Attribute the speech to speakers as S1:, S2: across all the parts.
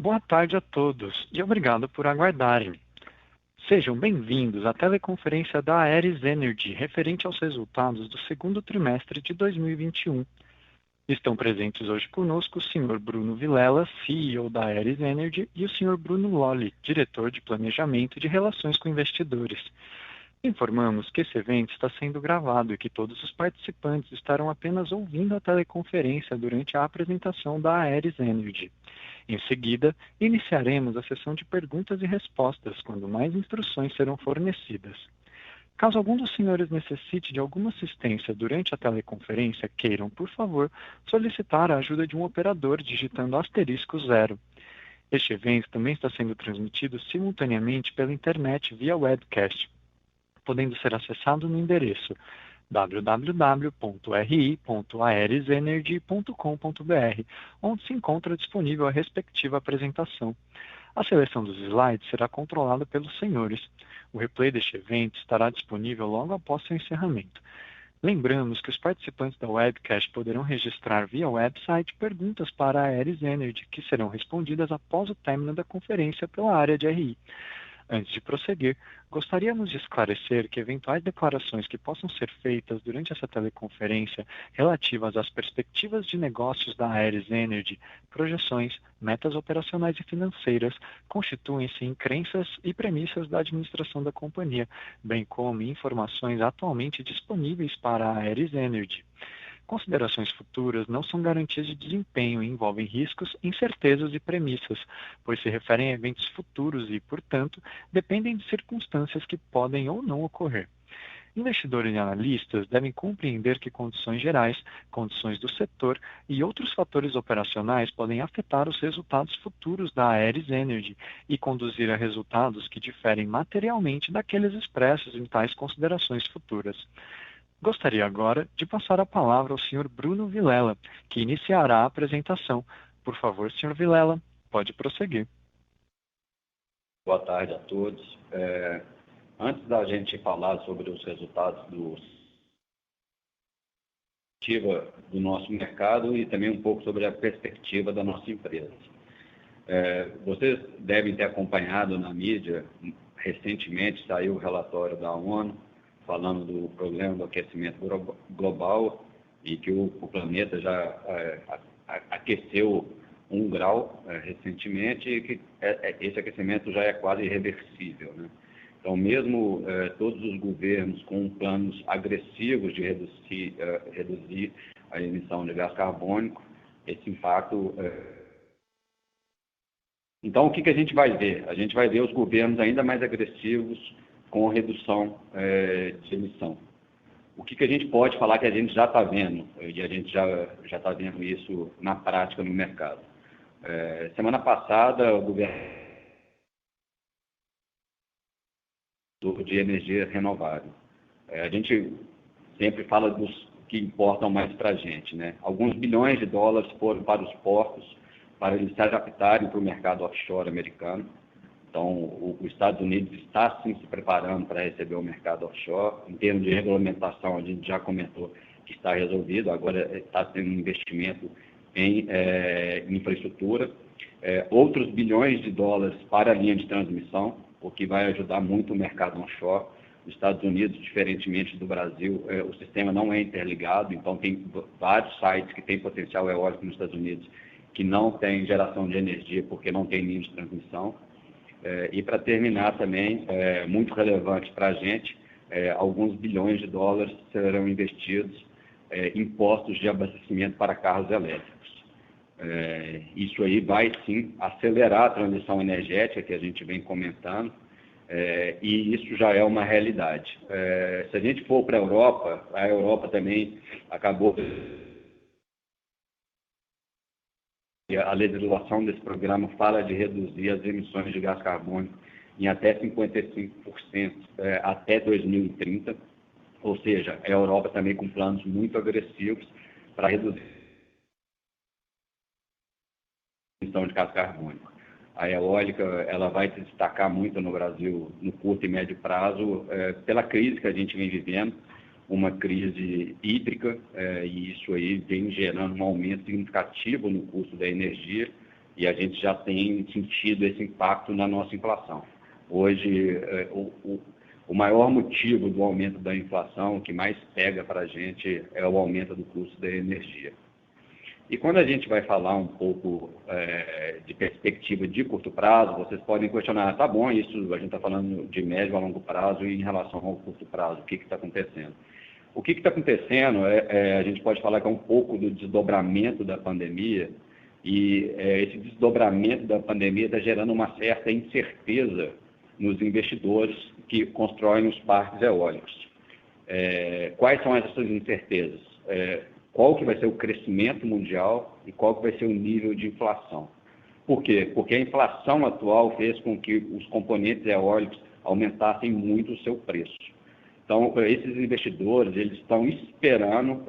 S1: Boa tarde a todos e obrigado por aguardarem. Sejam bem-vindos à teleconferência da Aeris Energy referente aos resultados do segundo trimestre de 2021. Estão presentes hoje conosco o Sr. Bruno Vilela, CEO da Aeris Energy, e o Sr. Bruno Lolli, diretor de Planejamento e de Relações com Investidores. Informamos que esse evento está sendo gravado e que todos os participantes estarão apenas ouvindo a teleconferência durante a apresentação da Aeris Energy. Em seguida, iniciaremos a sessão de perguntas e respostas, quando mais instruções serão fornecidas. Caso algum dos senhores necessite de alguma assistência durante a teleconferência, queiram, por favor, solicitar a ajuda de um operador digitando *0. Este evento também está sendo transmitido simultaneamente pela internet via webcast, podendo ser acessado no endereço www.ri.aerisenergy.com.br, onde se encontra disponível a respectiva apresentação. A seleção dos slides será controlada pelos senhores. O replay deste evento estará disponível logo após seu encerramento. Lembramos que os participantes da webcast poderão registrar via website perguntas para a Aeris Energy, que serão respondidas após o término da conferência pela área de RI. Antes de prosseguir, gostaríamos de esclarecer que eventuais declarações que possam ser feitas durante essa teleconferência relativas às perspectivas de negócios da Aeris Energy, projeções, metas operacionais e financeiras, constituem-se em crenças e premissas da administração da companhia, bem como informações atualmente disponíveis para a Aeris Energy. Considerações futuras não são garantias de desempenho e envolvem riscos, incertezas e premissas, pois se referem a eventos futuros e, portanto, dependem de circunstâncias que podem ou não ocorrer. Investidores e analistas devem compreender que condições gerais, condições do setor e outros fatores operacionais podem afetar os resultados futuros da Aeris Energy e conduzir a resultados que diferem materialmente daqueles expressos em tais considerações futuras. Gostaria agora de passar a palavra ao Sr. Bruno Vilela, que iniciará a apresentação. Por favor, Sr. Vilela, pode prosseguir.
S2: Boa tarde a todos. Antes da gente falar sobre os resultados do nosso mercado e também um pouco sobre a perspectiva da nossa empresa. Vocês devem ter acompanhado na mídia, recentemente saiu o relatório da ONU, falando do problema do aquecimento global e que o planeta já aqueceu 1 grau recentemente e que esse aquecimento já é quase irreversível, né? Então, mesmo todos os governos com planos agressivos de reduzir a emissão de gás carbônico, esse impacto... Então, o que a gente vai ver? A gente vai ver os governos ainda mais agressivos com redução de emissão. O que a gente pode falar que a gente já está vendo, e a gente já está vendo isso na prática no mercado. Semana passada, o governo de energia renovável. A gente sempre fala dos que importam mais para a gente, né? Alguns bilhões de dólares foram para os portos, para eles se adaptarem para o mercado offshore americano. Então, os Estados Unidos está sim se preparando para receber o mercado offshore. Em termos de regulamentação, a gente já comentou que está resolvido, agora está tendo um investimento em infraestrutura. Outros bilhões de dólares para a linha de transmissão, o que vai ajudar muito o mercado onshore. Nos Estados Unidos, diferentemente do Brasil, o sistema não é interligado, então tem vários sites que têm potencial eólico nos Estados Unidos que não têm geração de energia porque não tem linha de transmissão. E para terminar também, muito relevante para a gente, alguns bilhões de dólares serão investidos em postos de abastecimento para carros elétricos. Isso aí vai sim acelerar a transição energética que a gente vem comentando, e isso já é uma realidade. Se a gente for para a Europa também acabou... A legislação desse programa fala de reduzir as emissões de gás carbônico em até 55% até 2030, ou seja, a Europa também com planos muito agressivos para reduzir a emissão de gás carbônico. A eólica ela vai se destacar muito no Brasil no curto e médio prazo pela crise que a gente vem vivendo, uma crise hídrica, e isso aí vem gerando um aumento significativo no custo da energia, e a gente já tem sentido esse impacto na nossa inflação. Hoje, o maior motivo do aumento da inflação, que mais pega para a gente, é o aumento do custo da energia. E quando a gente vai falar um pouco de perspectiva de curto prazo, vocês podem questionar, tá bom, isso a gente está falando de médio a longo prazo e em relação ao curto prazo, o que está acontecendo? O que está acontecendo a gente pode falar que é um pouco do desdobramento da pandemia, e esse desdobramento da pandemia está gerando uma certa incerteza nos investidores que constroem os parques eólicos. Quais são essas incertezas? Qual que vai ser o crescimento mundial e qual que vai ser o nível de inflação? Por quê? Porque a inflação atual fez com que os componentes eólicos aumentassem muito o seu preço. Então, esses investidores, eles estão esperando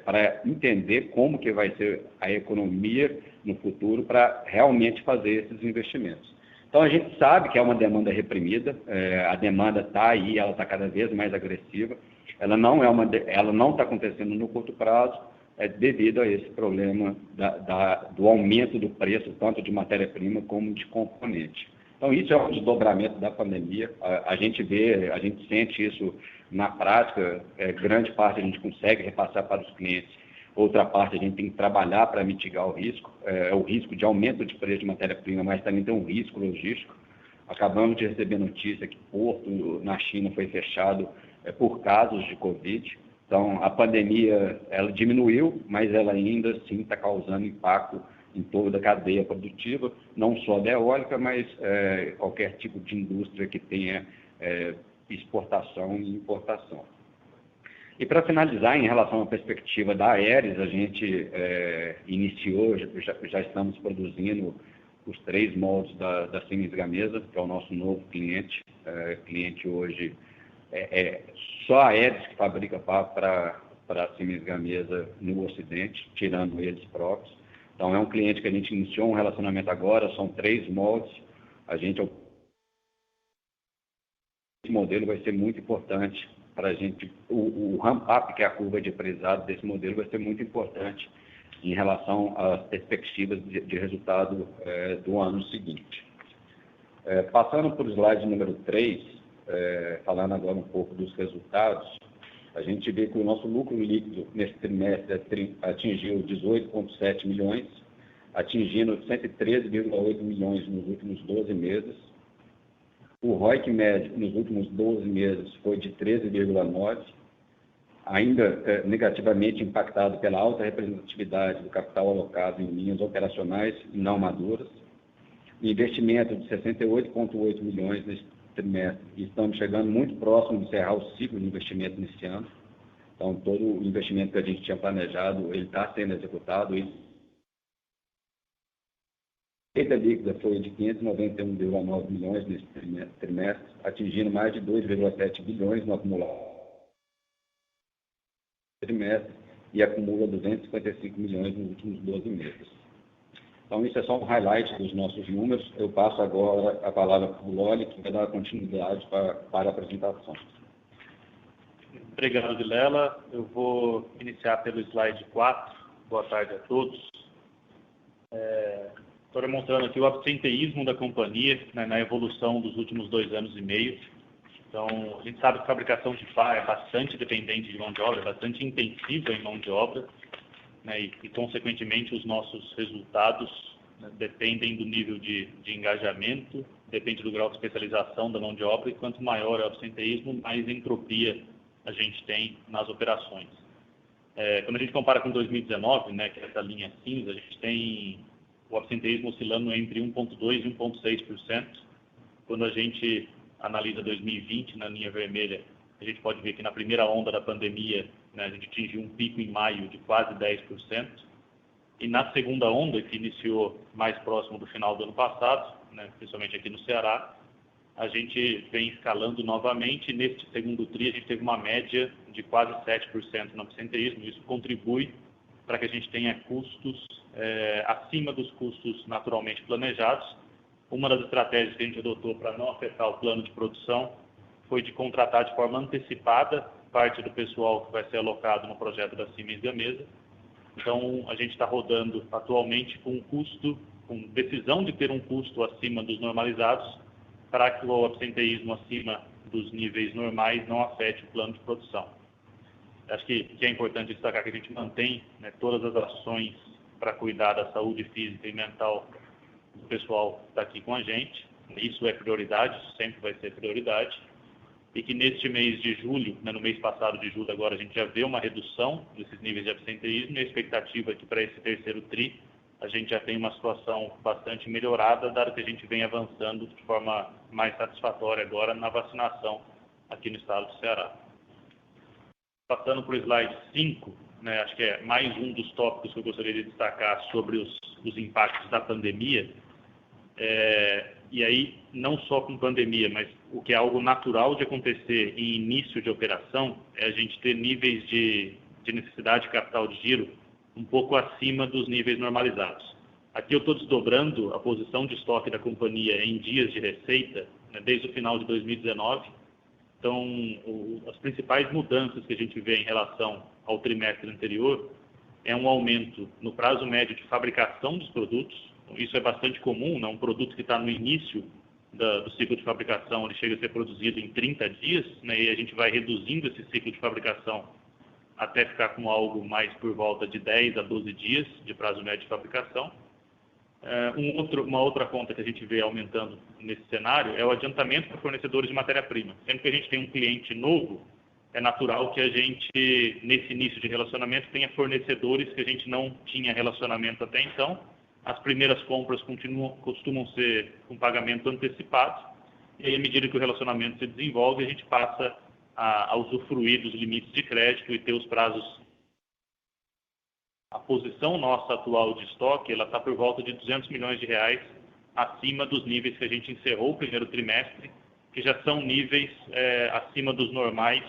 S2: para entender como que vai ser a economia no futuro para realmente fazer esses investimentos. Então, a gente sabe que é uma demanda reprimida, a demanda está aí, ela está cada vez mais agressiva, ela não está acontecendo no curto prazo, devido a esse problema do aumento do preço, tanto de matéria-prima como de componente. Então, isso é um desdobramento da pandemia. A gente sente isso na prática. Grande parte a gente consegue repassar para os clientes. Outra parte a gente tem que trabalhar para mitigar o risco. O risco de aumento de preço de matéria-prima, mas também tem um risco logístico. Acabamos de receber notícia que Porto, na China, foi fechado por casos de Covid. Então, a pandemia, ela diminuiu, mas ela ainda assim está causando impacto em toda a cadeia produtiva, não só da eólica, mas qualquer tipo de indústria que tenha exportação e importação. E para finalizar, em relação à perspectiva da Aeris, a gente iniciou, já estamos produzindo os 3 moldes da Siemens Gamesa, que é o nosso novo cliente. Cliente hoje só a Aeris que fabrica para a Siemens Gamesa no Ocidente, tirando eles próprios. Então, é um cliente que a gente iniciou um relacionamento agora, são 3 moldes. Esse modelo vai ser muito importante para a gente. O ramp-up, que é a curva de aprendizado desse modelo, vai ser muito importante em relação às perspectivas de resultado do ano seguinte. Passando para o slide número 3, falando agora um pouco dos resultados, a gente vê que o nosso lucro líquido nesse trimestre atingiu 18,7 milhões, atingindo 113,8 milhões nos últimos 12 meses. O ROIC médio nos últimos 12 meses foi de 13,9, ainda negativamente impactado pela alta representatividade do capital alocado em linhas operacionais e não maduras. Investimento de 68,8 milhões nesse trimestre, e estamos chegando muito próximo de encerrar o ciclo de investimento nesse ano. Então, todo o investimento que a gente tinha planejado, ele está sendo executado. A receita líquida foi de 591,9 milhões nesse trimestre, atingindo mais de 2,7 bilhões no acumulado trimestre e acumula 255 milhões nos últimos 12 meses. Então, isso é só um highlight dos nossos números. Eu passo agora a palavra para o Loli, que vai dar continuidade para a apresentação.
S3: Obrigado, Vilela. Eu vou iniciar pelo slide 4. Boa tarde a todos. Estou demonstrando aqui o absenteísmo da companhia, né, na evolução dos últimos 2 anos e meio. Então, a gente sabe que a fabricação de pá é bastante dependente de mão de obra, bastante intensiva em mão de obra, né, e, consequentemente, os nossos resultados, né, dependem do nível de engajamento, depende do grau de especialização da mão de obra, e quanto maior é o absenteísmo, mais entropia a gente tem nas operações. Quando a gente compara com 2019, né, que é essa linha cinza, a gente tem o absenteísmo oscilando entre 1,2% e 1,6%. Quando a gente analisa 2020 na linha vermelha, a gente pode ver que na primeira onda da pandemia, né, a gente atingiu um pico em maio de quase 10%. E na segunda onda, que iniciou mais próximo do final do ano passado, né, principalmente aqui no Ceará, a gente vem escalando novamente. Neste segundo TRI, a gente teve uma média de quase 7% no absenteísmo. Isso contribui para que a gente tenha custos acima dos custos naturalmente planejados. Uma das estratégias que a gente adotou para não afetar o plano de produção foi de contratar de forma antecipada parte do pessoal que vai ser alocado no projeto da Siemens Gamesa. Então, a gente está rodando atualmente com um custo com decisão de ter um custo acima dos normalizados, para que o absenteísmo acima dos níveis normais não afete o plano de produção. Acho que é importante destacar que a gente mantém, né, todas as ações para cuidar da saúde física e mental do pessoal que está aqui com a gente. Isso é prioridade, isso sempre vai ser prioridade. E que neste mês de julho, né, no mês passado de julho agora, a gente já vê uma redução desses níveis de absenteísmo, e a expectativa é que para esse terceiro TRI a gente já tem uma situação bastante melhorada, dado que a gente vem avançando de forma mais satisfatória agora na vacinação aqui no estado do Ceará. Passando para o slide 5, né, acho que é mais um dos tópicos que eu gostaria de destacar sobre os impactos da pandemia. E aí, não só com pandemia, mas o que é algo natural de acontecer em início de operação, é a gente ter níveis de necessidade de capital de giro um pouco acima dos níveis normalizados. Aqui eu estou desdobrando a posição de estoque da companhia em dias de receita, né, desde o final de 2019. Então, as principais mudanças que a gente vê em relação ao trimestre anterior é um aumento no prazo médio de fabricação dos produtos. Então, isso é bastante comum, né? Um produto que está no início do ciclo de fabricação, ele chega a ser produzido em 30 dias, né? E a gente vai reduzindo esse ciclo de fabricação até ficar com algo mais por volta de 10 a 12 dias de prazo médio de fabricação. Uma outra conta que a gente vê aumentando nesse cenário é o adiantamento para fornecedores de matéria-prima. Sempre que a gente tem um cliente novo, é natural que a gente, nesse início de relacionamento, tenha fornecedores que a gente não tinha relacionamento até então. As primeiras compras costumam ser com pagamento antecipado, e aí, à medida que o relacionamento se desenvolve, a gente passa a usufruir dos limites de crédito e ter os prazos. A posição nossa atual de estoque, ela está por volta de R$200 milhões acima dos níveis que a gente encerrou o primeiro trimestre, que já são níveis acima dos normais,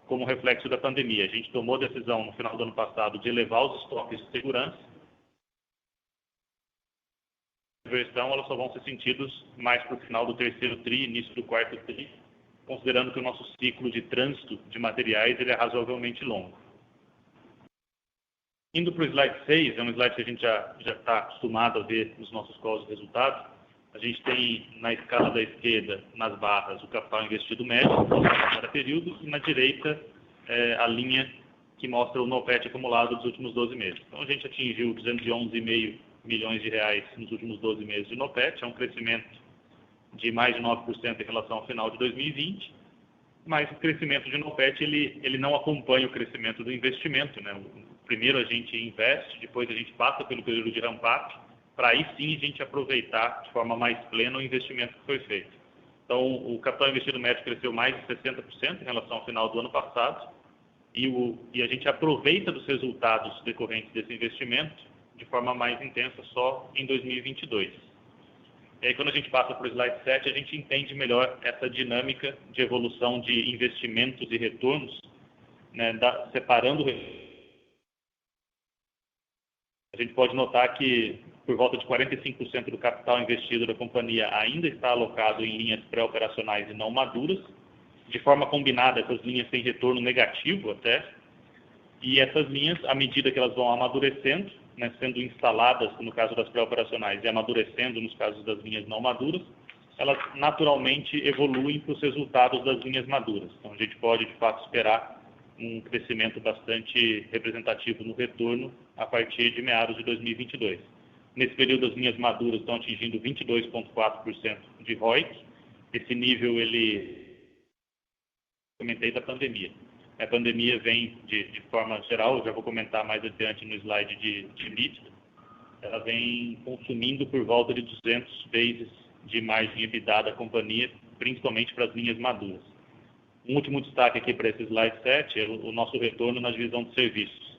S3: como reflexo da pandemia. A gente tomou a decisão no final do ano passado de elevar os estoques de segurança. Elas só vão ser sentidos mais para o final do terceiro TRI, início do quarto TRI, considerando que o nosso ciclo de trânsito de materiais ele é razoavelmente longo. Indo para o slide 6, é um slide que a gente já está acostumado a ver nos nossos calls de resultados. A gente tem na escala da esquerda, nas barras, o capital investido médio para cada período, e na direita a linha que mostra o NOPAT acumulado dos últimos 12 meses. Então a gente atingiu R$211,5 milhões nos últimos 12 meses de NOPAT, é um crescimento de mais de 9% em relação ao final de 2020, mas o crescimento de NOPAT ele não acompanha o crescimento do investimento, né? Primeiro a gente investe, depois a gente passa pelo período de ramp-up, para aí sim a gente aproveitar de forma mais plena o investimento que foi feito. Então, o capital investido médio cresceu mais de 60% em relação ao final do ano passado, e a gente aproveita dos resultados decorrentes desse investimento de forma mais intensa só em 2022. E aí, quando a gente passa para o slide 7, a gente entende melhor essa dinâmica de evolução de investimentos e retornos, né, separando. A gente pode notar que por volta de 45% do capital investido da companhia ainda está alocado em linhas pré-operacionais e não maduras, de forma combinada, essas linhas têm retorno negativo até, e essas linhas, à medida que elas vão amadurecendo, né, sendo instaladas no caso das pré-operacionais e amadurecendo nos casos das linhas não maduras, elas naturalmente evoluem para os resultados das linhas maduras. Então a gente pode de fato esperar um crescimento bastante representativo no retorno a partir de meados de 2022. Nesse período as linhas maduras estão atingindo 22,4% de ROIC. Esse nível comentei da pandemia. A pandemia vem, de forma geral, eu já vou comentar mais adiante no slide de EBITDA, ela vem consumindo por volta de 200 vezes de margem EBITDA da companhia, principalmente para as linhas maduras. Um último destaque aqui para esse slide 7 é o nosso retorno na divisão de serviços.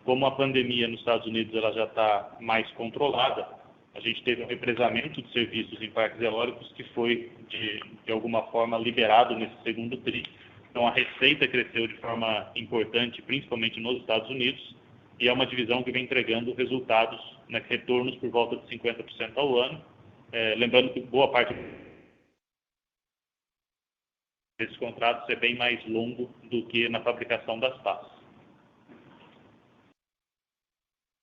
S3: Como a pandemia nos Estados Unidos ela já está mais controlada, a gente teve um represamento de serviços em parques eólicos que foi, de alguma forma, liberado nesse segundo TRI. Então, a receita cresceu de forma importante, principalmente nos Estados Unidos, e é uma divisão que vem entregando resultados, né, retornos por volta de 50% ao ano. Lembrando que boa parte desses contratos é bem mais longo do que na fabricação das taças.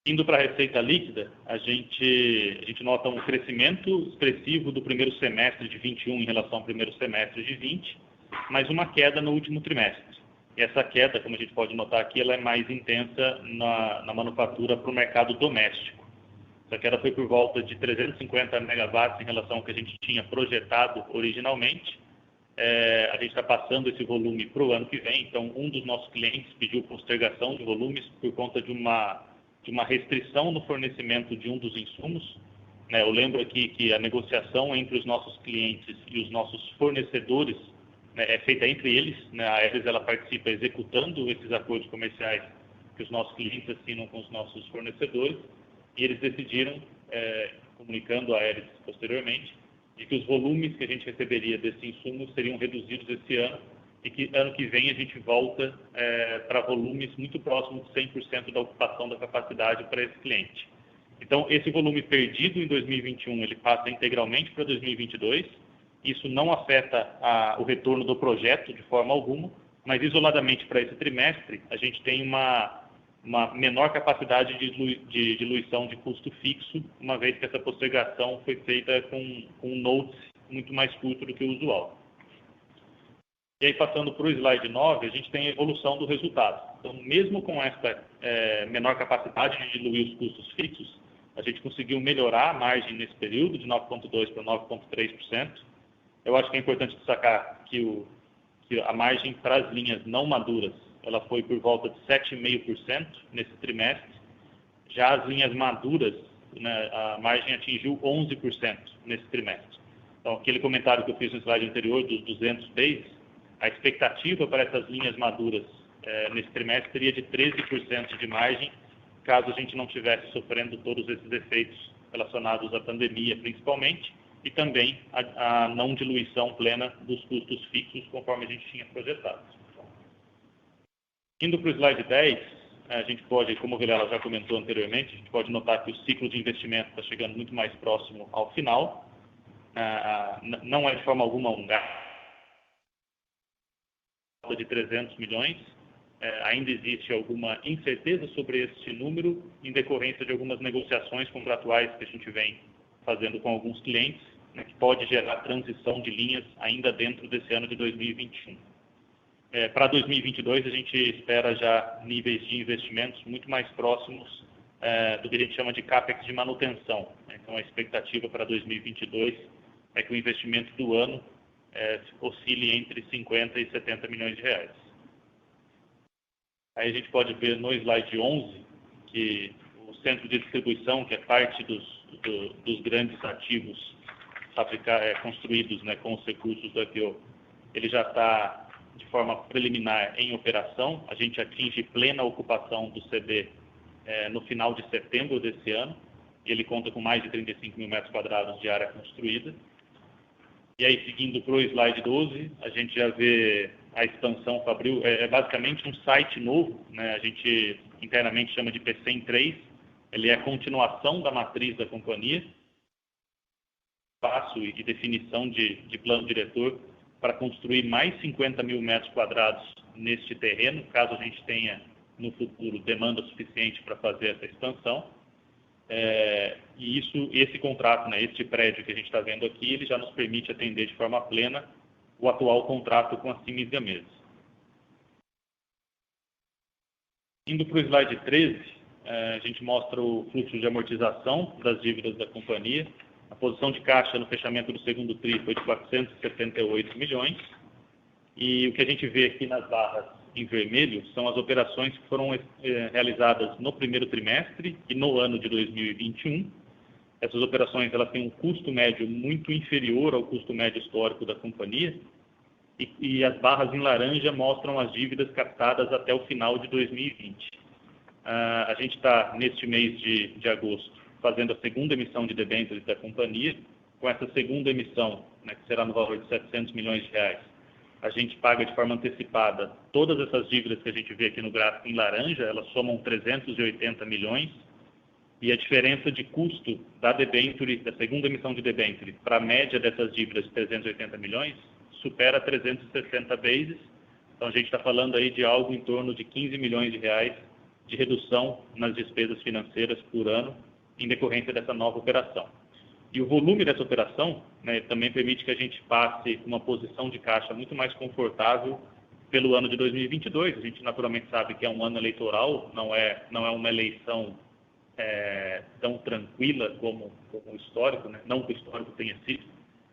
S3: Indo para a receita líquida, a gente nota um crescimento expressivo do primeiro semestre de 21 em relação ao primeiro semestre de 20, mas uma queda no último trimestre. E essa queda, como a gente pode notar aqui, ela é mais intensa na manufatura para o mercado doméstico. Essa queda foi por volta de 350 megawatts em relação ao que a gente tinha projetado originalmente. A gente está passando esse volume para o ano que vem, então um dos nossos clientes pediu postergação de volumes por conta de uma restrição no fornecimento de um dos insumos. Eu lembro aqui que a negociação entre os nossos clientes e os nossos fornecedores é feita entre eles. A Aeris ela participa executando esses acordos comerciais que os nossos clientes assinam com os nossos fornecedores, e eles decidiram, comunicando a Aeris posteriormente, de que os volumes que a gente receberia desse insumo seriam reduzidos esse ano e que ano que vem a gente volta para volumes muito próximos de 100% da ocupação da capacidade para esse cliente. Então, esse volume perdido em 2021, ele passa integralmente para 2022. Isso não afeta o retorno do projeto de forma alguma, mas isoladamente para esse trimestre, a gente tem uma menor capacidade de diluição de custo fixo, uma vez que essa postergação foi feita com um notice muito mais curto do que o usual. E aí, passando para o slide 9, a gente tem a evolução do resultado. Então, mesmo com essa menor capacidade de diluir os custos fixos, a gente conseguiu melhorar a margem nesse período, de 9,2% para 9,3%. Eu acho que é importante destacar que a margem para as linhas não maduras ela foi por volta de 7,5% nesse trimestre. Já as linhas maduras, a margem atingiu 11% nesse trimestre. Então, aquele comentário que eu fiz no slide anterior dos 200 basis, a expectativa para essas linhas maduras nesse trimestre seria de 13% de margem, caso a gente não estivesse sofrendo todos esses efeitos relacionados à pandemia, principalmente, e também a não diluição plena dos custos fixos, conforme a gente tinha projetado. Indo para o slide 10, a gente pode, como o Vilela já comentou anteriormente, a gente pode notar que o ciclo de investimento está chegando muito mais próximo ao final. Não é de forma alguma um gasto de 300 milhões. Ainda existe alguma incerteza sobre este número em decorrência de algumas negociações contratuais que a gente vem fazendo com alguns clientes, que pode gerar transição de linhas ainda dentro desse ano de 2021. Para 2022, a gente espera já níveis de investimentos muito mais próximos do que a gente chama de CAPEX de manutenção. Então, a expectativa para 2022 é que o investimento do ano oscile entre 50 e 70 milhões de reais. Aí a gente pode ver no slide 11 que o centro de distribuição, que é parte dos grandes ativos construídos com os recursos do IPO, ele já está de forma preliminar em operação. A gente atinge plena ocupação do CD no final de setembro desse ano. Ele conta com mais de 35 mil metros quadrados de área construída. E aí, seguindo para o slide 12, a gente já vê a expansão Fabril. É basicamente um site novo, a gente internamente chama de PCM 3. Ele é a continuação da matriz da companhia. Passo e definição de plano diretor para construir mais 50 mil metros quadrados neste terreno, caso a gente tenha, no futuro, demanda suficiente para fazer essa expansão. E esse contrato, este prédio que a gente está vendo aqui, ele já nos permite atender de forma plena o atual contrato com a Siemens Gamesa. Indo para o slide 13, a gente mostra o fluxo de amortização das dívidas da companhia. A posição de caixa no fechamento do segundo TRI foi de 478 milhões. E o que a gente vê aqui nas barras em vermelho são as operações que foram realizadas no primeiro trimestre e no ano de 2021. Essas operações elas têm um custo médio muito inferior ao custo médio histórico da companhia. E as barras em laranja mostram as dívidas captadas até o final de 2020. A gente está, neste mês de agosto, fazendo a segunda emissão de debêntures da companhia. Com essa segunda emissão, que será no valor de 700 milhões de reais, a gente paga de forma antecipada todas essas dívidas que a gente vê aqui no gráfico em laranja, elas somam 380 milhões, e a diferença de custo da debênture, da segunda emissão de debênture, para a média dessas dívidas de 380 milhões, supera 360 bases. Então, a gente está falando aí de algo em torno de 15 milhões de reais de redução nas despesas financeiras por ano em decorrência dessa nova operação. E o volume dessa operação, né, também permite que a gente passe uma posição de caixa muito mais confortável pelo ano de 2022. A gente naturalmente sabe que é um ano eleitoral, não é uma eleição tão tranquila como o histórico, né? Não que o histórico tenha sido,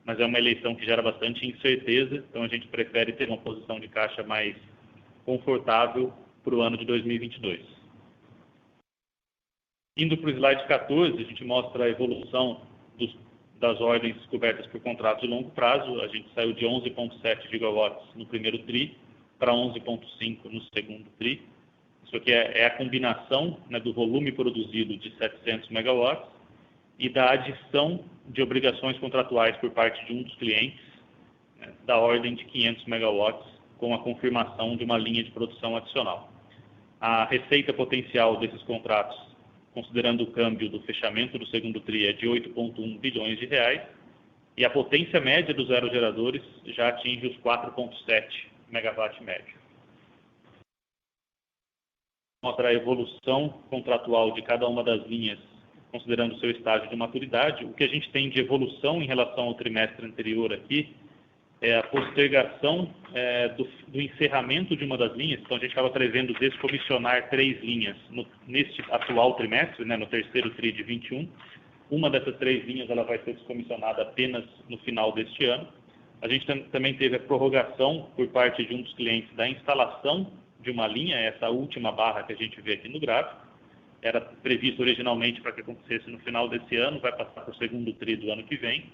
S3: mas é uma eleição que gera bastante incerteza, então a gente prefere ter uma posição de caixa mais confortável para o ano de 2022. Indo para o slide 14, a gente mostra a evolução das ordens cobertas por contratos de longo prazo. A gente saiu de 11,7 gigawatts no primeiro TRI para 11,5 no segundo TRI. Isso aqui é a combinação, né, do volume produzido de 700 megawatts e da adição de obrigações contratuais por parte de um dos clientes, né, da ordem de 500 megawatts, com a confirmação de uma linha de produção adicional. A receita potencial desses contratos, considerando o câmbio do fechamento do segundo TRI, é de 8,1 bilhões de reais, e a potência média dos aerogeradores já atinge os 4,7 megawatt médio. Mostra a evolução contratual de cada uma das linhas, considerando o seu estágio de maturidade. O que a gente tem de evolução em relação ao trimestre anterior aqui é a postergação do encerramento de uma das linhas. Então, a gente estava prevendo descomissionar 3 linhas neste atual trimestre, né, no terceiro TRI de 21. Uma dessas 3 linhas ela vai ser descomissionada apenas no final deste ano. A gente também teve a prorrogação por parte de um dos clientes da instalação de uma linha, essa última barra que a gente vê aqui no gráfico. Era previsto originalmente para que acontecesse no final desse ano, vai passar para o segundo TRI do ano que vem.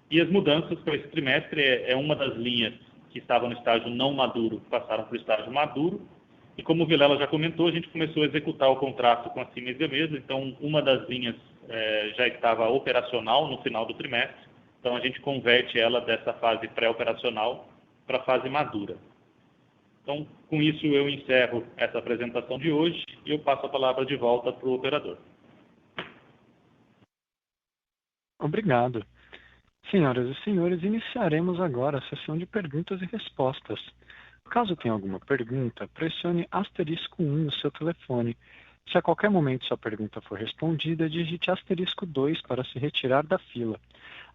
S3: E as mudanças para esse trimestre é uma das linhas que estava no estágio não maduro, passaram para o estágio maduro. E como o Vilela já comentou, a gente começou a executar o contrato com a Siemens Gamesa. Então, uma das linhas já estava operacional no final do trimestre. Então, a gente converte ela dessa fase pré-operacional para a fase madura. Então, com isso, eu encerro essa apresentação de hoje e eu passo a palavra de volta para o operador.
S1: Obrigado. Senhoras e senhores, iniciaremos agora a sessão de perguntas e respostas. Caso tenha alguma pergunta, pressione *1 no seu telefone. Se a qualquer momento sua pergunta for respondida, digite *2 para se retirar da fila.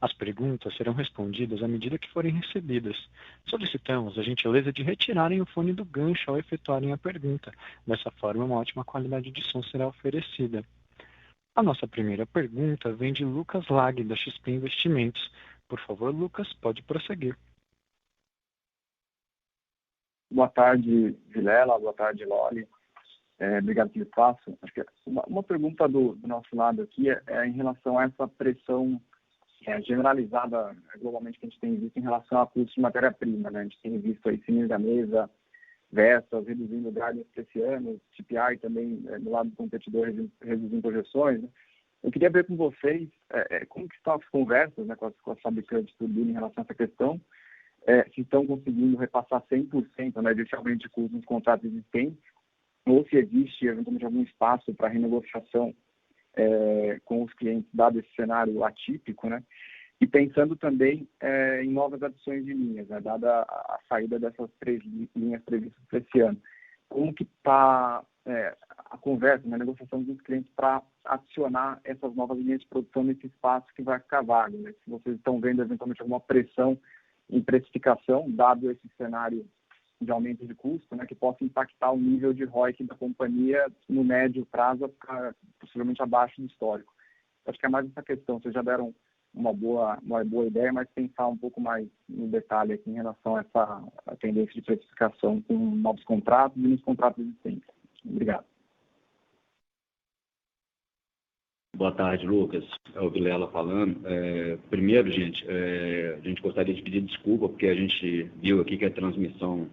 S1: As perguntas serão respondidas à medida que forem recebidas. Solicitamos a gentileza de retirarem o fone do gancho ao efetuarem a pergunta. Dessa forma, uma ótima qualidade de som será oferecida. A nossa primeira pergunta vem de Lucas Lag, da XP Investimentos. Por favor, Lucas, pode prosseguir.
S4: Boa tarde, Vilela. Boa tarde, Loli. Obrigado pelo espaço. Acho que uma pergunta do nosso lado aqui é em relação a essa pressão generalizada globalmente que a gente tem visto em relação a custos de matéria-prima, né? A gente tem visto aí Siemens Gamesa, Vestas reduzindo o guidance para esse ano, CPI também do lado do competidor reduzindo projeções, né? Eu queria ver com vocês como que estão as conversas, né, com as fabricantes de turbina em relação a essa questão, se estão conseguindo repassar 100%, né, desse aumento de custos nos contratos existentes, ou se existe eventualmente algum espaço para renegociação com os clientes, dado esse cenário atípico, né? E pensando também em novas adições de linhas, né, dada a saída dessas 3 linhas previstas para esse ano. Como que está a conversa, a negociação dos clientes para adicionar essas novas linhas de produção nesse espaço que vai ficar vago, né? Se vocês estão vendo eventualmente alguma pressão em precificação, dado esse cenário de aumento de custo, né, que possa impactar o nível de ROIC da companhia no médio prazo, ficar possivelmente abaixo do histórico. Acho que é mais essa questão. Vocês já deram uma boa ideia, mas pensar um pouco mais no detalhe aqui em relação a essa tendência de precificação com novos contratos e nos contratos existentes. Obrigado.
S2: Boa tarde, Lucas. É o Vilela falando. Primeiro, gente, a gente gostaria de pedir desculpa, porque a gente viu aqui que a transmissão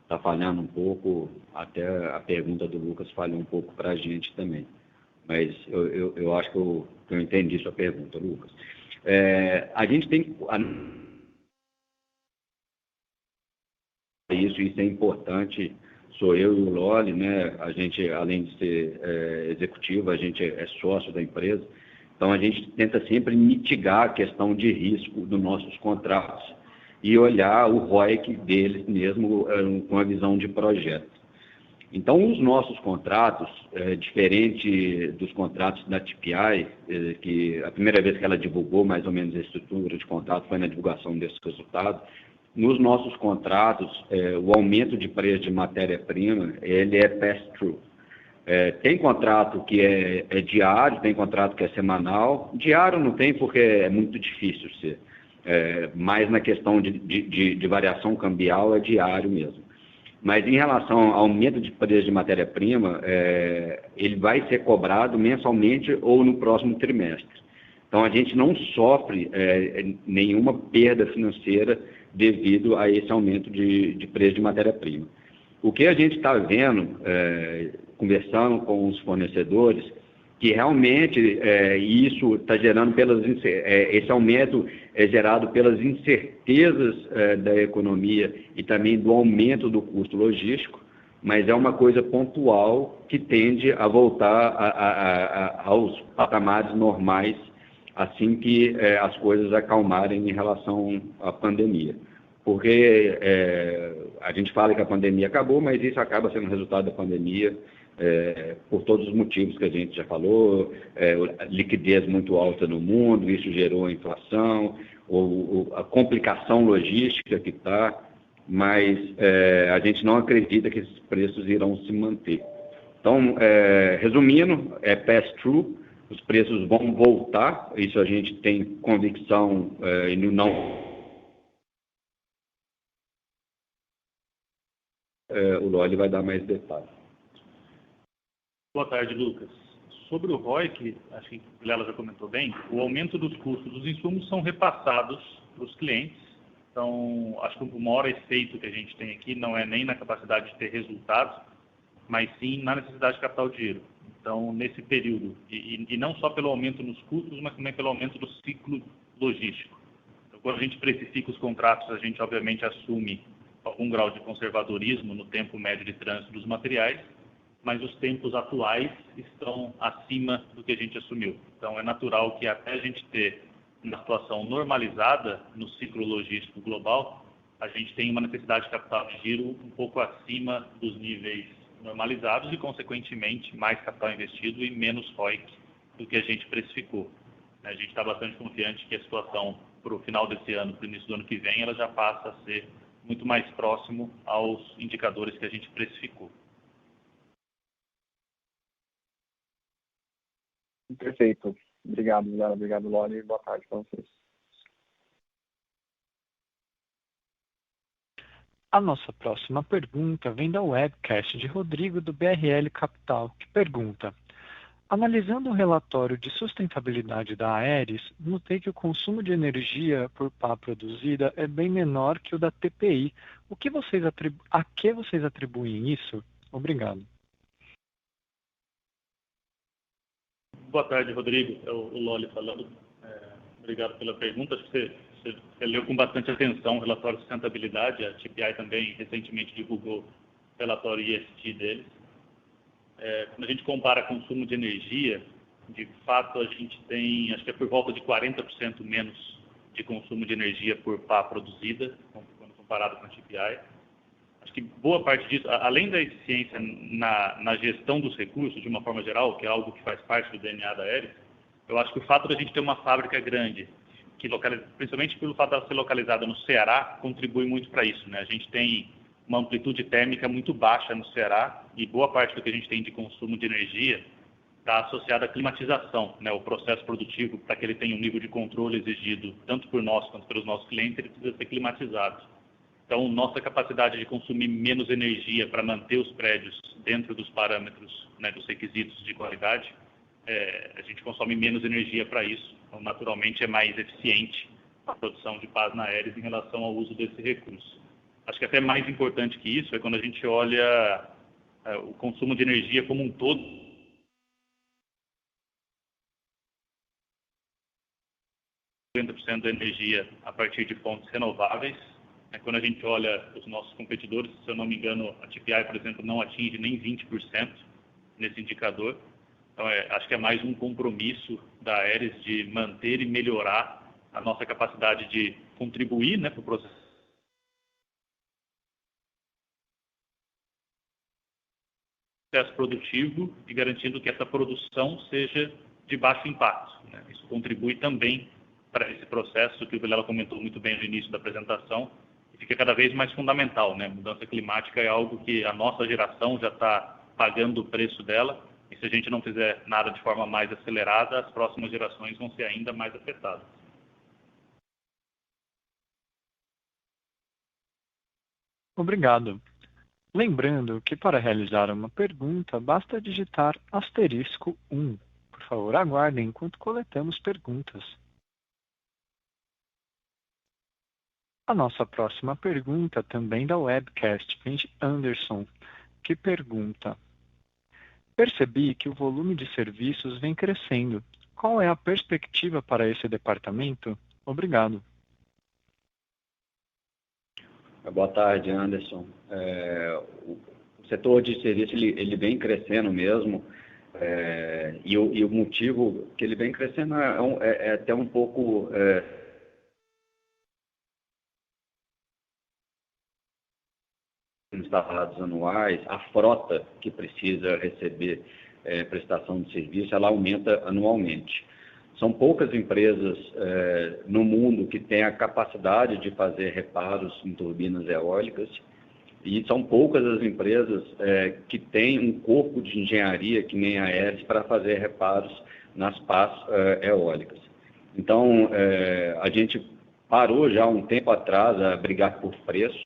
S2: está falhando um pouco, até a pergunta do Lucas falhou um pouco para a gente também. Mas eu acho que eu entendi sua pergunta, Lucas. A gente tem... Isso é importante. Sou eu e o Loli, né? A gente, além de ser executivo, a gente é sócio da empresa. Então, a gente tenta sempre mitigar a questão de risco dos nossos contratos e olhar o ROIC deles mesmo com a visão de projeto. Então, os nossos contratos, diferente dos contratos da TPI, que a primeira vez que ela divulgou mais ou menos a estrutura de contrato foi na divulgação desse resultado, nos nossos contratos, o aumento de preço de matéria-prima, ele é pass-through. Tem contrato que é diário, tem contrato que é semanal. Diário não tem porque é muito difícil ser. Mas na questão de variação cambial é diário mesmo. Mas em relação ao aumento de preço de matéria-prima, ele vai ser cobrado mensalmente ou no próximo trimestre. Então a gente não sofre nenhuma perda financeira devido a esse aumento de preço de matéria-prima. O que a gente está vendo, conversando com os fornecedores, que realmente isso está gerando esse aumento é gerado pelas incertezas da economia e também do aumento do custo logístico, mas é uma coisa pontual que tende a voltar aos patamares normais assim que as coisas acalmarem em relação à pandemia. Porque a gente fala que a pandemia acabou, mas isso acaba sendo resultado da pandemia por todos os motivos que a gente já falou, liquidez muito alta no mundo, isso gerou a inflação, a complicação logística que está, mas a gente não acredita que esses preços irão se manter. Então, resumindo, é pass-through, os preços vão voltar, isso a gente tem convicção e não... o Loli vai dar mais detalhes.
S3: Boa tarde, Lucas. Sobre o ROIC, acho que o Vilela já comentou bem, o aumento dos custos dos insumos são repassados para os clientes. Então, acho que o maior efeito que a gente tem aqui não é nem na capacidade de ter resultados, mas sim na necessidade de captar o dinheiro. Então, nesse período, e não só pelo aumento nos custos, mas também pelo aumento do ciclo logístico. Então, quando a gente precifica os contratos, a gente obviamente assume algum grau de conservadorismo no tempo médio de trânsito dos materiais, mas os tempos atuais estão acima do que a gente assumiu. Então, é natural que até a gente ter uma situação normalizada no ciclo logístico global, a gente tem uma necessidade de capital de giro um pouco acima dos níveis normalizados e, consequentemente, mais capital investido e menos ROIC do que a gente precificou. A gente está bastante confiante que a situação para o final desse ano, para o início do ano que vem, ela já passa a ser muito mais próximo aos indicadores que a gente precificou.
S4: Perfeito. Obrigado, Vilela. Obrigado, Loli. Boa tarde para vocês.
S1: A nossa próxima pergunta vem da webcast de Rodrigo, do BRL Capital, que pergunta: analisando o relatório de sustentabilidade da Aeris, notei que o consumo de energia por pá produzida é bem menor que o da TPI. A que vocês atribuem isso? Obrigado.
S3: Boa tarde, Rodrigo. É o Loli falando. Obrigado pela pergunta. Acho que você leu com bastante atenção o relatório de sustentabilidade. A TPI também recentemente divulgou o relatório ESG deles. Quando a gente compara consumo de energia, de fato a gente tem, acho que é por volta de 40% menos de consumo de energia por pá produzida, quando comparado com a TPI. Acho que boa parte disso, além da eficiência na gestão dos recursos, de uma forma geral, que é algo que faz parte do DNA da Aeris, eu acho que o fato de a gente ter uma fábrica grande, principalmente pelo fato de ela ser localizada no Ceará, contribui muito para isso, né? A gente tem uma amplitude térmica muito baixa no Ceará e boa parte do que a gente tem de consumo de energia está associada à climatização, né? O processo produtivo, para que ele tenha um nível de controle exigido tanto por nós quanto pelos nossos clientes, ele precisa ser climatizado. Então, nossa capacidade de consumir menos energia para manter os prédios dentro dos parâmetros, né, dos requisitos de qualidade, a gente consome menos energia para isso. Então, naturalmente, é mais eficiente a produção de pás na Aeris em relação ao uso desse recurso. Acho que até mais importante que isso é quando a gente olha o consumo de energia como um todo. 50% da energia a partir de fontes renováveis. Quando a gente olha os nossos competidores, se eu não me engano, a TPI, por exemplo, não atinge nem 20% nesse indicador. Então, acho que é mais um compromisso da Aeris de manter e melhorar a nossa capacidade de contribuir, né, para o processo. processo produtivo e garantindo que essa produção seja de baixo impacto, né? Isso contribui também para esse processo que o Vilela comentou muito bem no início da apresentação, e fica cada vez mais fundamental, né? Mudança climática é algo que a nossa geração já está pagando o preço dela, e se a gente não fizer nada de forma mais acelerada, as próximas gerações vão ser ainda mais afetadas.
S1: Obrigado. Lembrando que para realizar uma pergunta, basta digitar *1. Por favor, aguardem enquanto coletamos perguntas. A nossa próxima pergunta, também da webcast, vem de Anderson, que pergunta: percebi que o volume de serviços vem crescendo. Qual é a perspectiva para esse departamento? Obrigado.
S2: Boa tarde, Anderson. O setor de serviço ele vem crescendo mesmo, e o motivo que ele vem crescendo é até um pouco instalados anuais, a frota que precisa receber prestação de serviço, ela aumenta anualmente. São poucas empresas no mundo que têm a capacidade de fazer reparos em turbinas eólicas, e são poucas as empresas que têm um corpo de engenharia, que nem a Aeris, para fazer reparos nas pás eólicas. Então, a gente parou já um tempo atrás a brigar por preço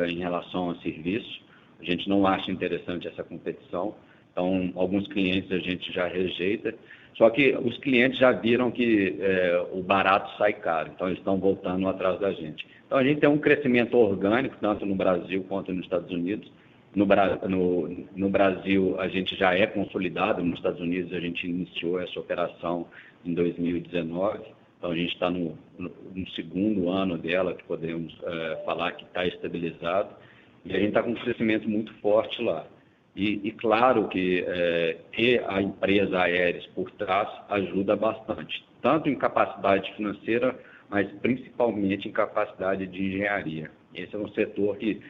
S2: em relação a serviço. A gente não acha interessante essa competição. Então, alguns clientes a gente já rejeita. Só que os clientes já viram que o barato sai caro, então eles estão voltando atrás da gente. Então a gente tem um crescimento orgânico, tanto no Brasil quanto nos Estados Unidos. No Brasil a gente já é consolidado, nos Estados Unidos a gente iniciou essa operação em 2019, então a gente está no segundo ano dela, que podemos falar que está estabilizado, e a gente está com um crescimento muito forte lá. E claro que ter a empresa Aeris por trás ajuda bastante, tanto em capacidade financeira, mas principalmente em capacidade de engenharia. Esse é um setor que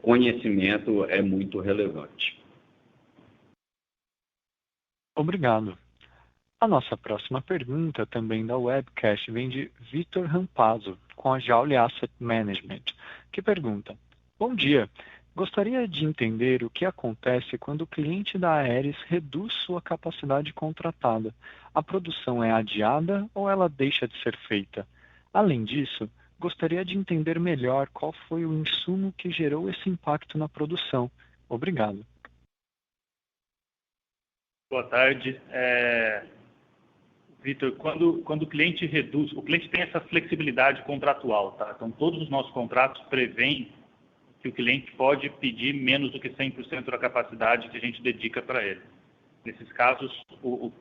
S2: conhecimento é muito relevante.
S1: Obrigado. A nossa próxima pergunta, também da webcast, vem de Vitor Rampazzo, com a Joule Asset Management, que pergunta: bom dia. Gostaria de entender o que acontece quando o cliente da Aeris reduz sua capacidade contratada. A produção é adiada ou ela deixa de ser feita? Além disso, gostaria de entender melhor qual foi o insumo que gerou esse impacto na produção. Obrigado.
S3: Boa tarde. Vitor, quando o cliente reduz, o cliente tem essa flexibilidade contratual, tá? Então, todos os nossos contratos prevêem que o cliente pode pedir menos do que 100% da capacidade que a gente dedica para ele. Nesses casos, o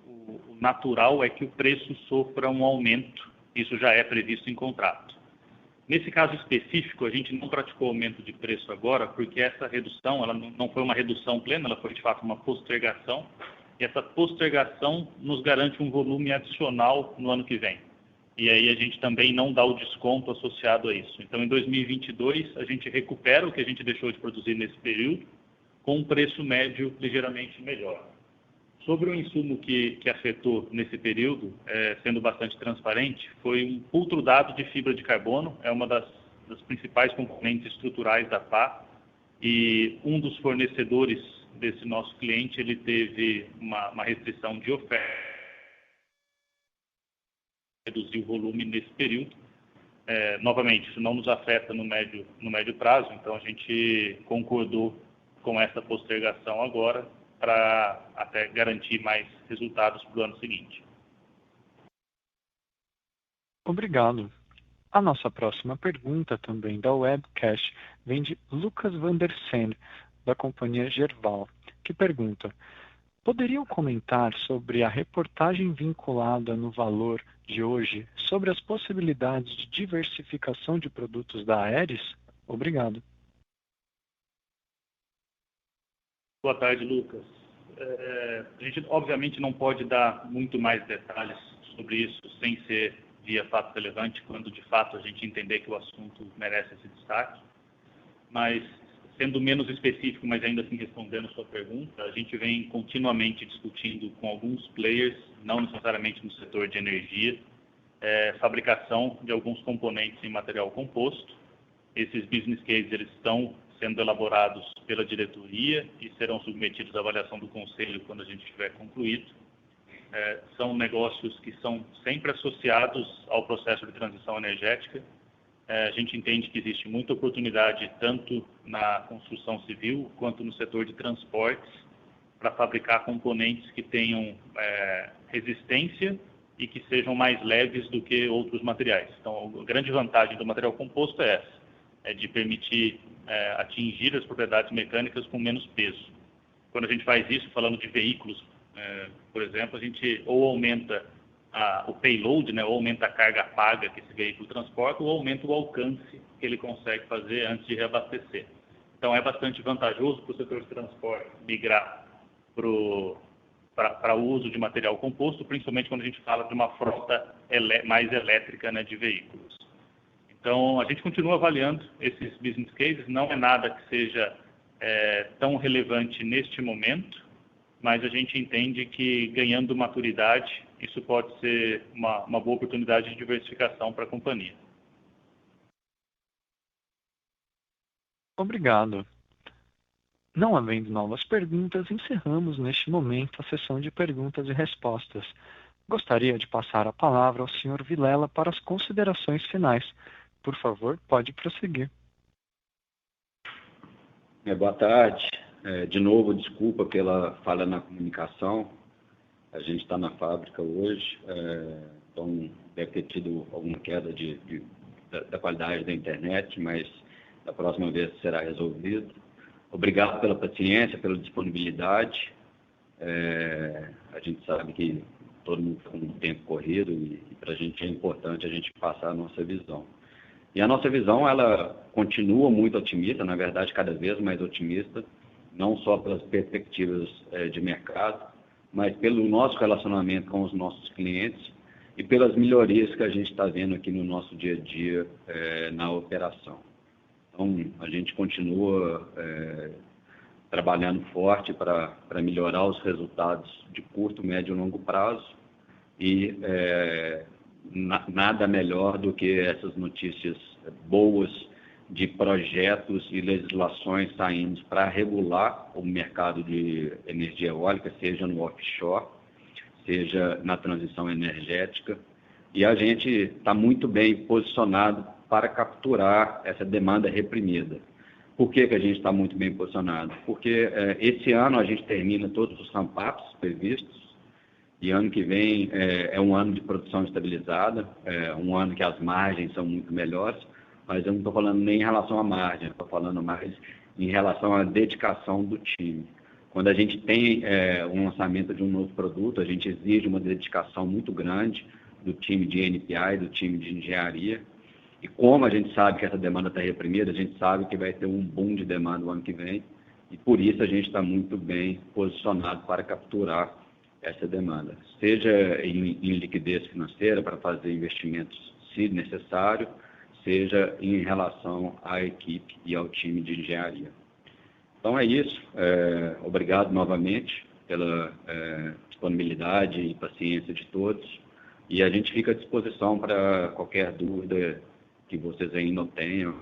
S3: natural é que o preço sofra um aumento, isso já é previsto em contrato. Nesse caso específico, a gente não praticou aumento de preço agora, porque essa redução ela não foi uma redução plena, ela foi de fato uma postergação, e essa postergação nos garante um volume adicional no ano que vem. E aí a gente também não dá o desconto associado a isso. Então, em 2022, a gente recupera o que a gente deixou de produzir nesse período, com um preço médio ligeiramente melhor. Sobre o insumo que afetou nesse período, sendo bastante transparente, foi um pultrudado de fibra de carbono, é uma das principais componentes estruturais da pá, e um dos fornecedores desse nosso cliente, ele teve uma restrição de oferta, reduzir o volume nesse período. Novamente, isso não nos afeta no médio prazo, então a gente concordou com essa postergação agora para até garantir mais resultados para o ano seguinte.
S1: Obrigado. A nossa próxima pergunta, também da webcast, vem de Lucas van der Seen, da companhia Gerval, que pergunta: poderiam comentar sobre a reportagem vinculada no Valor de hoje sobre as possibilidades de diversificação de produtos da Aeris? Obrigado.
S3: Boa tarde, Lucas. A gente, obviamente, não pode dar muito mais detalhes sobre isso sem ser via fato relevante, quando de fato a gente entender que o assunto merece esse destaque. Mas Sendo menos específico, mas ainda assim respondendo a sua pergunta, a gente vem continuamente discutindo com alguns players, não necessariamente no setor de energia, fabricação de alguns componentes em material composto. Esses business cases eles estão sendo elaborados pela diretoria e serão submetidos à avaliação do conselho quando a gente tiver concluído. São negócios que são sempre associados ao processo de transição energética. A gente entende que existe muita oportunidade tanto na construção civil quanto no setor de transportes para fabricar componentes que tenham resistência e que sejam mais leves do que outros materiais. Então, a grande vantagem do material composto é essa, de permitir atingir as propriedades mecânicas com menos peso. Quando a gente faz isso, falando de veículos, por exemplo, a gente ou aumenta o payload, ou aumenta a carga paga que esse veículo transporta, ou aumenta o alcance que ele consegue fazer antes de reabastecer. Então, é bastante vantajoso para o setor de transporte migrar para o uso de material composto, principalmente quando a gente fala de uma frota mais elétrica, de veículos. Então, a gente continua avaliando esses business cases, não é nada que seja tão relevante neste momento, mas a gente entende que, ganhando maturidade, isso pode ser uma boa oportunidade de diversificação para a companhia.
S1: Obrigado. Não havendo novas perguntas, encerramos neste momento a sessão de perguntas e respostas. Gostaria de passar a palavra ao Sr. Vilela para as considerações finais. Por favor, pode prosseguir.
S2: Boa tarde. De novo, desculpa pela falha na comunicação. A gente está na fábrica hoje, então deve ter tido alguma queda da qualidade da internet, mas da próxima vez será resolvido. Obrigado pela paciência, pela disponibilidade. A gente sabe que todo mundo está com um tempo corrido e para a gente é importante a gente passar a nossa visão. E a nossa visão, ela continua muito otimista, na verdade, cada vez mais otimista, não só pelas perspectivas de mercado, mas pelo nosso relacionamento com os nossos clientes e pelas melhorias que a gente está vendo aqui no nosso dia a dia na operação. Então, a gente continua trabalhando forte para melhorar os resultados de curto, médio e longo prazo e nada melhor do que essas notícias boas de projetos e legislações saindo para regular o mercado de energia eólica, seja no offshore, seja na transição energética. E a gente está muito bem posicionado para capturar essa demanda reprimida. Por que a gente está muito bem posicionado? Porque esse ano a gente termina todos os ramp-ups previstos e ano que vem é um ano de produção estabilizada, um ano que as margens são muito melhores, mas eu não estou falando nem em relação à margem, estou falando mais em relação à dedicação do time. Quando a gente tem um lançamento de um novo produto, a gente exige uma dedicação muito grande do time de NPI, do time de engenharia. E como a gente sabe que essa demanda está reprimida, a gente sabe que vai ter um boom de demanda no ano que vem. E por isso a gente está muito bem posicionado para capturar essa demanda. Seja em liquidez financeira para fazer investimentos, se necessário, seja em relação à equipe e ao time de engenharia. Então é isso. Obrigado novamente pela disponibilidade e paciência de todos. E a gente fica à disposição para qualquer dúvida que vocês ainda tenham.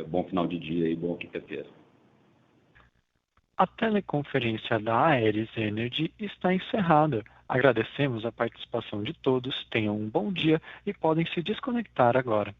S2: Bom final de dia e boa quinta-feira.
S1: A teleconferência da Aeris Energy está encerrada. Agradecemos a participação de todos, tenham um bom dia e podem se desconectar agora.